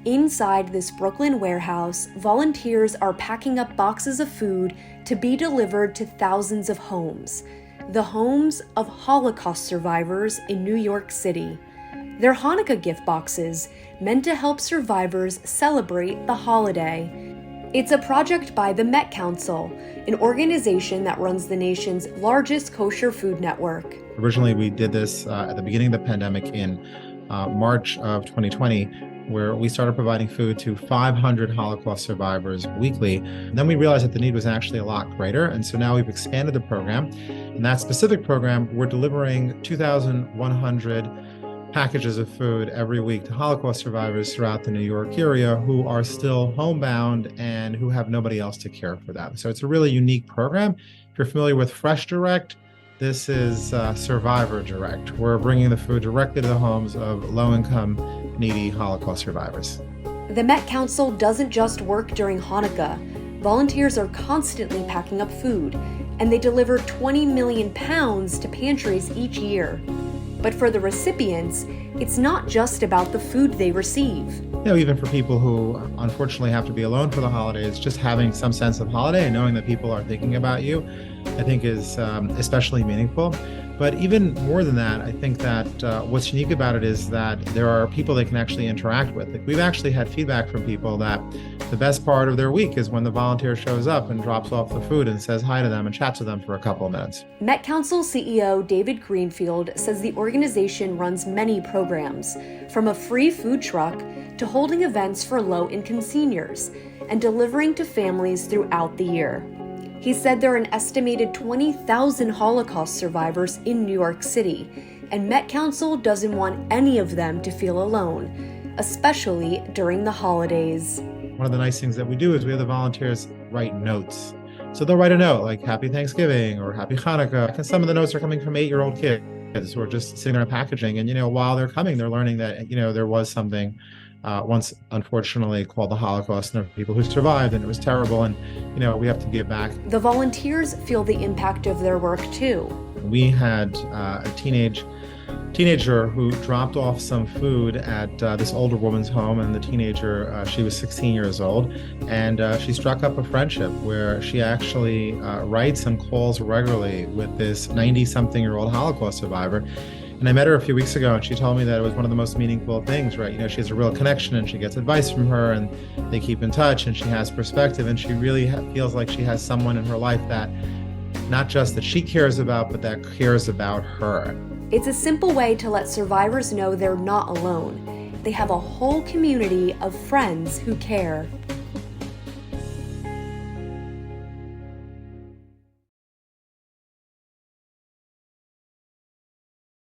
Inside this Brooklyn warehouse, volunteers are packing up boxes of food to be delivered to thousands of homes, the homes of Holocaust survivors in New York City. They're Hanukkah gift boxes meant to help survivors celebrate the holiday. It's a project by the Met Council, an organization that runs the nation's largest kosher food network. Originally, we did this at the beginning of the pandemic in March of 2020, where we started providing food to 500 Holocaust survivors weekly. And then we realized that the need was actually a lot greater. And so now we've expanded the program. In that specific program, we're delivering 2,100 packages of food every week to Holocaust survivors throughout the New York area who are still homebound and who have nobody else to care for them. So it's a really unique program. If you're familiar with Fresh Direct, this is Survivor Direct. We're bringing the food directly to the homes of low-income, needy Holocaust survivors. The Met Council doesn't just work during Hanukkah. Volunteers are constantly packing up food, and they deliver 20 million pounds to pantries each year. But for the recipients, it's not just about the food they receive. Even for people who unfortunately have to be alone for the holidays, just having some sense of holiday and knowing that people are thinking about you, I think is especially meaningful. But even more than that, I think that what's unique about it is that there are people they can actually interact with. Like, we've actually had feedback from people that the best part of their week is when the volunteer shows up and drops off the food and says hi to them and chats with them for a couple of minutes. Met Council CEO David Greenfield says the organization runs many programs, from a free food truck to holding events for low-income seniors and delivering to families throughout the year. He said there are an estimated 20,000 Holocaust survivors in New York City, and Met Council doesn't want any of them to feel alone, especially during the holidays. One of the nice things that we do is we have the volunteers write notes. So they'll write a note like Happy Thanksgiving or Happy Hanukkah. And some of the notes are coming from 8-year-old kids who are just sitting there and packaging. And, while they're coming, they're learning that, there was something once unfortunately called the Holocaust, and there were people who survived, and it was terrible, and we have to give back. The volunteers feel the impact of their work too. We had a teenager who dropped off some food at this older woman's home, and the teenager, she was 16 years old, and she struck up a friendship where she actually writes and calls regularly with this 90-something-year-old Holocaust survivor. And I met her a few weeks ago, and she told me that it was one of the most meaningful things, right? She has a real connection, and she gets advice from her, and they keep in touch, and she has perspective, and she really feels like she has someone in her life that not just that she cares about, but that cares about her. It's a simple way to let survivors know they're not alone. They have a whole community of friends who care.